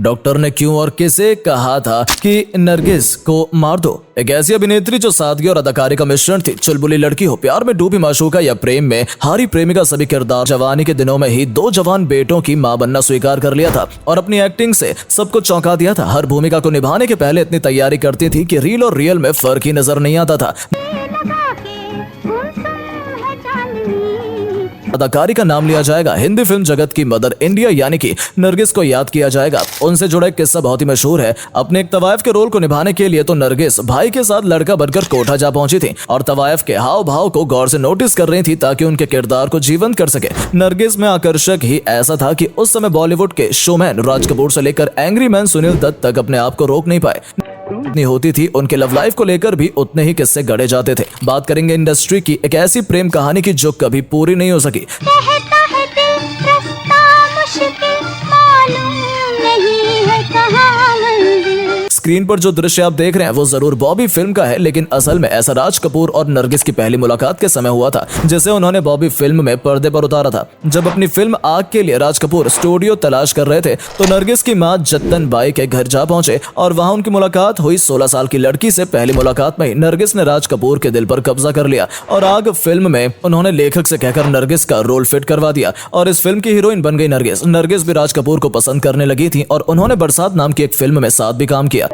Doctor ने क्यों और किसे कहा था कि नरगिस को मार दो। एक ऐसी अभिनेत्री जो सादगी और अदाकारी का मिश्रण थी। चुलबुली लड़की हो, प्यार में डूबी माशूका या प्रेम में हारी प्रेमिका, सभी किरदार जवानी के दिनों में ही 2 जवान बेटों की मां बनना स्वीकार कर लिया था और अपनी एक्टिंग से सबको चौंका दिया था। हर भूमिका को निभाने के पहले इतनी तैयारी करती थी कि रील और रियल में फर्क ही नजर नहीं आता था। अदाकारी का नाम लिया जाएगा, हिंदी फिल्म जगत की मदर इंडिया यानी कि नरगिस को याद किया जाएगा। उनसे जुड़ा एक किस्सा बहुत ही मशहूर है। अपने एक तवायफ के रोल को निभाने के लिए तो नरगिस भाई के साथ लड़का बनकर कोठा जा पहुंची थी और तवायफ के हाव भाव को गौर से नोटिस कर रही थी ताकि उनके किरदार को जीवंत कर सके। नरगिस में आकर्षक ही ऐसा था कि उस समय बॉलीवुड के शोमैन राज कपूर से लेकर एंग्री मैन सुनील दत्त तक अपने आप को रोक नहीं पाए। इतनी होती थी, उनके लव लाइफ को लेकर भी उतने ही किस्से गढ़े जाते थे। बात करेंगे इंडस्ट्री की एक ऐसी प्रेम कहानी की जो कभी पूरी नहीं हो सकी। स्क्रीन पर जो दृश्य आप देख रहे हैं वो जरूर बॉबी फिल्म का है, लेकिन असल में ऐसा राज कपूर और नरगिस की पहली मुलाकात के समय हुआ था, जिसे उन्होंने बॉबी फिल्म में पर्दे पर उतारा था। जब अपनी फिल्म आग के लिए राज कपूर स्टूडियो तलाश कर रहे थे तो नरगिस की मां जत्तन बाई के घर जा पहुंचे और वहां उनकी मुलाकात हुई। 16 साल की लड़की से पहली मुलाकात में ही नरगिस ने राज कपूर के दिल पर कब्जा कर लिया और आग फिल्म में उन्होंने लेखक से कहकर नरगिस का रोल फिट करवा दिया और इस फिल्म की हीरोइन बन गई नरगिस। नरगिस भी राज कपूर को पसंद करने लगी थी और उन्होंने बरसात नाम की एक फिल्म में साथ भी काम किया।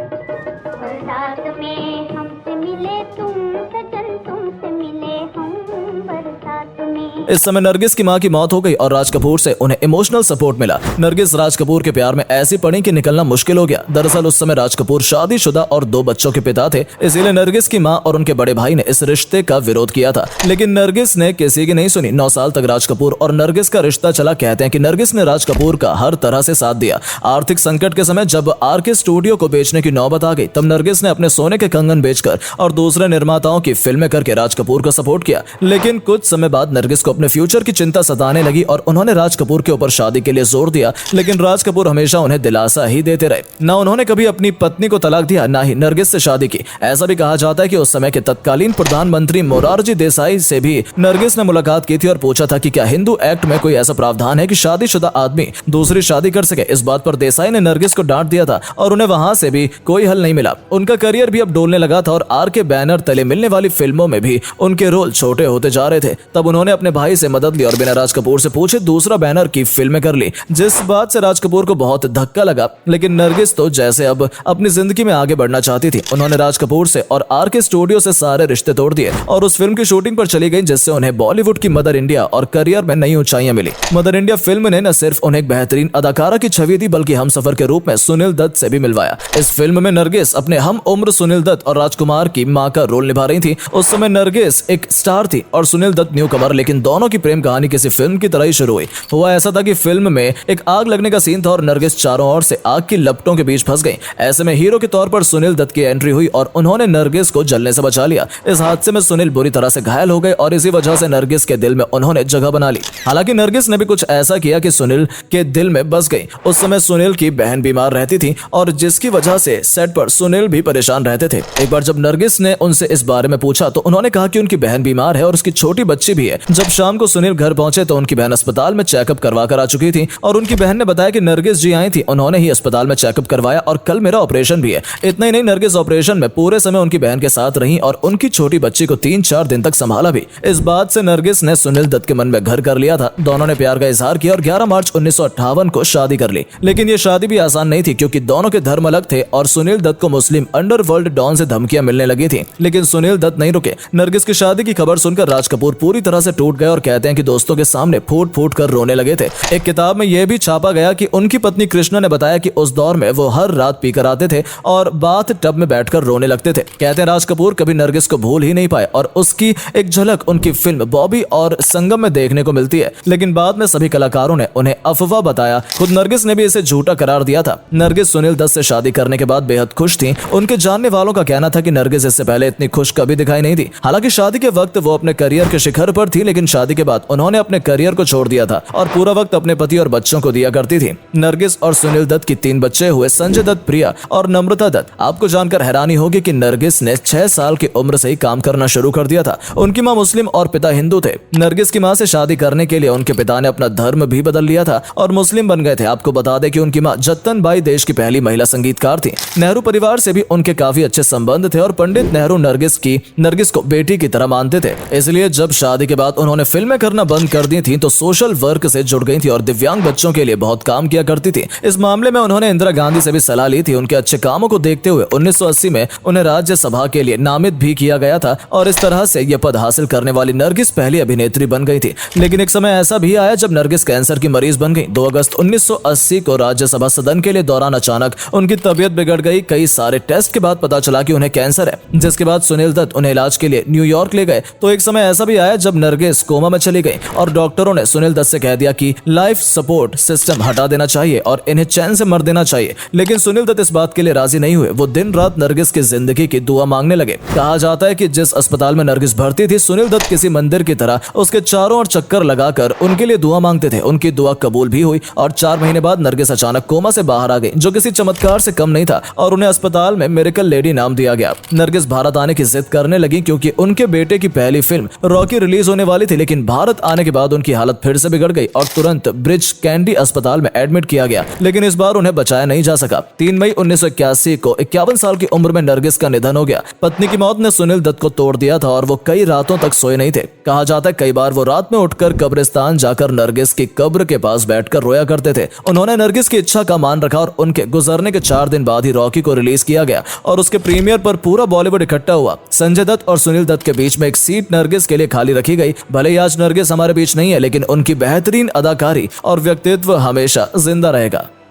इस समय नरगिस की मां की मौत हो गई और राज कपूर से उन्हें इमोशनल सपोर्ट मिला। नरगिस राज कपूर के प्यार में ऐसी पड़ी कि निकलना मुश्किल हो गया। दरअसल उस समय राज कपूर शादीशुदा और 2 बच्चों के पिता थे, इसीलिए नरगिस की मां और उनके बड़े भाई ने इस रिश्ते का विरोध किया था, लेकिन नरगिस ने किसी की नहीं सुनी। 9 साल तक राज कपूर और नरगिस का रिश्ता चला। कहते हैं कि नरगिस ने राज कपूर का हर तरह से साथ दिया। आर्थिक संकट के समय जब आरके स्टूडियो को बेचने की नौबत आ गई तब नरगिस ने अपने सोने के कंगन बेचकर और दूसरे निर्माताओं की फिल्में करके राज कपूर को सपोर्ट किया। लेकिन कुछ समय बाद नरगिस को अपने फ्यूचर की चिंता सताने लगी और उन्होंने राज कपूर के ऊपर शादी के लिए जोर दिया, लेकिन राज कपूर हमेशा उन्हें दिलासा ही देते रहे। ना उन्होंने कभी अपनी पत्नी को तलाक दिया, ना ही नरगिस से शादी की। ऐसा भी कहा जाता है कि उस समय के तत्कालीन प्रधानमंत्री मोरारजी देसाई से भी नरगिस ने मुलाकात की थी और पूछा था कि क्या हिंदू एक्ट में कोई ऐसा प्रावधान है कि शादीशुदा आदमी दूसरी शादी कर सके। इस बात पर देसाई ने नरगिस को डांट दिया था और उन्हें वहां से भी कोई हल नहीं मिला। उनका करियर भी अब डोलने लगा था और आरके बैनर तले मिलने वाली फिल्मों में भी उनके रोल छोटे होते जा रहे थे। तब उन्होंने अपने भाई से मदद ली और बिना राज कपूर से पूछे दूसरा बैनर की फिल्में कर ली, जिस बात से राज कपूर को बहुत धक्का लगा। लेकिन नरगिस तो जैसे अब अपनी जिंदगी में आगे बढ़ना चाहती थी। उन्होंने राज कपूर से और आरके स्टूडियो से सारे रिश्ते तोड़ दिए और उस फिल्म की शूटिंग पर चली गई, जिससे उन्हें बॉलीवुड की मदर इंडिया और करियर में नई ऊंचाइयां मिली। मदर इंडिया फिल्म ने न सिर्फ उन्हें एक बेहतरीन अदाकारा की छवि दी बल्कि हमसफर के रूप में सुनील दत्त से भी मिलवाया। इस फिल्म में नरगिस अपने हम उम्र सुनील दत्त और राजकुमार की मां का रोल निभा रही थी। उस समय नरगिस एक स्टार थी और सुनील दत्त न्यू कमर, लेकिन दोनों की प्रेम कहानी किसी फिल्म की तरह ही शुरू हुई। हुआ ऐसा था कि फिल्म में एक आग लगने का सीन था और नरगिस चारों ओर से आग की लपटों के बीच फंस गई। ऐसे में हीरो के तौर पर सुनील दत्त की एंट्री हुई और उन्होंने नरगिस को जलने से बचा लिया। इस हादसे में सुनील बुरी तरह से घायल हो गए और इसी वजह से नरगिस के दिल में उन्होंने जगह बना ली। हालांकि नरगिस ने भी कुछ ऐसा किया कि सुनील के दिल में बस गई। उस समय सुनील की बहन बीमार रहती थी और जिसकी वजह से सेट पर सुनील भी परेशान रहते थे। एक बार जब नरगिस ने उनसे इस बारे में पूछा तो उन्होंने कहा कि उनकी बहन बीमार है और उसकी छोटी बच्ची भी है। जब शाम को सुनील घर पहुंचे तो उनकी बहन अस्पताल में चेकअप करवा कर आ चुकी थी और उनकी बहन ने बताया कि नरगिस जी आई थी। उन्होंने ही अस्पताल में चेकअप करवाया और कल मेरा ऑपरेशन भी है। इतना ही नहीं, नरगिस ऑपरेशन में पूरे समय उनकी बहन के साथ रही और उनकी छोटी बच्ची को 3-4 दिन तक संभाला भी। इस बात से नरगिस ने सुनील दत्त के मन में घर कर लिया था। दोनों ने प्यार का इजहार किया और 11 मार्च 1958 को शादी कर ली। लेकिन ये शादी भी आसान नहीं थी क्योंकि दोनों के धर्म अलग थे और सुनील दत्त को मुस्लिम अंडरवर्ल्ड डॉन से धमकियां मिलने लगी थी। लेकिन सुनील दत्त नहीं रुके। नरगिस की शादी की खबर सुनकर राज कपूर पूरी तरह से टूट गए और कहते हैं कि दोस्तों के सामने फूट फूट कर रोने लगे थे। एक किताब में यह भी छापा गया कि उनकी पत्नी कृष्णा ने बताया कि उस दौर में वो हर रात पीकर आते थे और बाथ टब में बैठकर रोने लगते थे। कहते हैं राज कपूर कभी नरगिस को भूल ही नहीं पाए और उसकी एक झलक उनकी फिल्म बॉबी और संगम में देखने को मिलती है। लेकिन बाद में सभी कलाकारों ने उन्हें अफवाह बताया। खुद नरगिस ने भी इसे झूठा करार दिया था। नरगिस सुनील दत्त से शादी करने के बाद बेहद खुश थी। उनके जानने वालों का कहना था कि नरगिस इससे पहले इतनी खुश कभी दिखाई नहीं दी। हालांकि शादी के वक्त वो अपने करियर के शिखर पर थी, लेकिन शादी के बाद उन्होंने अपने करियर को छोड़ दिया था और पूरा वक्त अपने पति और बच्चों को दिया करती थी। नरगिस और सुनील दत्त की 3 बच्चे हुए, संजय दत्त, प्रिया और नम्रता दत्त। आपको जानकर हैरानी होगी कि नरगिस ने 6 साल की उम्र से ही काम करना शुरू कर दिया था। उनकी माँ मुस्लिम और पिता हिंदू थे। नरगिस की माँ से शादी करने के लिए उनके पिता ने अपना धर्म भी बदल लिया था और मुस्लिम बन गए थे। आपको बता दें कि उनकी माँ जत्तन बाई देश की पहली महिला संगीतकार थी। नेहरू परिवार से भी उनके काफी अच्छे संबंध थे और पंडित नेहरू नरगिस को बेटी की तरह मानते थे। इसलिए जब शादी के बाद उन्होंने फिल्में करना बंद कर दी थी तो सोशल वर्क से जुड़ गई थी और दिव्यांग बच्चों के लिए बहुत काम किया करती थी। इस मामले में उन्होंने इंदिरा गांधी से भी सलाह ली थी। उनके अच्छे कामों को देखते हुए 1980 में उन्हें राज्यसभा के लिए नामित भी किया गया था और इस तरह से यह पद हासिल करने वाली नरगिस पहली अभिनेत्री बन गई थी। लेकिन एक समय ऐसा भी आया जब नरगिस कैंसर की मरीज बन गई। 2 अगस्त 1980 को राज्यसभा सदन के लिए दौरान अचानक उनकी तबीयत बिगड़ गई। कई सारे टेस्ट के बाद पता चला कि उन्हें कैंसर है, जिसके बाद सुनील दत्त उन्हें इलाज के लिए न्यूयॉर्क ले गए। तो एक समय ऐसा भी आया जब नरगिस कोमा में चली गई और डॉक्टरों ने सुनील दत्त से कह दिया कि लाइफ सपोर्ट सिस्टम हटा देना चाहिए और इन्हें चैन से मर देना चाहिए। लेकिन सुनील दत्त इस बात के लिए राजी नहीं हुए। वो दिन रात नरगिस की जिंदगी की दुआ मांगने लगे। कहा जाता है कि जिस अस्पताल में नरगिस भर्ती थी, सुनील दत्त किसी मंदिर की तरह उसके चारों ओर चक्कर लगाकर उनके लिए दुआ मांगते थे। उनकी दुआ कबूल भी हुई और 4 महीने बाद नरगिस अचानक कोमा से बाहर आ गई, जो किसी चमत्कार से कम नहीं था और उन्हें अस्पताल में मिरेकल लेडी नाम दिया गया। नरगिस भारत आने की जिद करने लगी क्योंकि उनके बेटे की पहली फिल्म रॉकी रिलीज होने वाली थी। लेकिन भारत आने के बाद उनकी हालत फिर से बिगड़ गई और तुरंत ब्रिज कैंडी अस्पताल में एडमिट किया गया। लेकिन इस बार उन्हें बचाया नहीं जा सका। 3 मई 1981 को 51 साल की उम्र में नरगिस का निधन हो गया। पत्नी की मौत ने सुनील दत्त को तोड़ दिया था और वो कई रातों तक सोए नहीं थे। कहा जाता है कई बार वो रात में उठकर कब्रिस्तान जाकर नरगिस की कब्र के पास बैठकर रोया करते थे। उन्होंने नरगिस की इच्छा का मान रखा और उनके गुजरने के 4 दिन बाद ही रॉकी को रिलीज किया गया और उसके प्रीमियर पर पूरा बॉलीवुड इकट्ठा हुआ। संजय दत्त और सुनील दत्त के बीच में एक सीट नरगिस के लिए खाली रखी गई। भले ही आज नरगिस हमारे बीच नहीं है, लेकिन उनकी बेहतरीन अदाकारी और व्यक्तित्व हमेशा जिंदा रहेगा।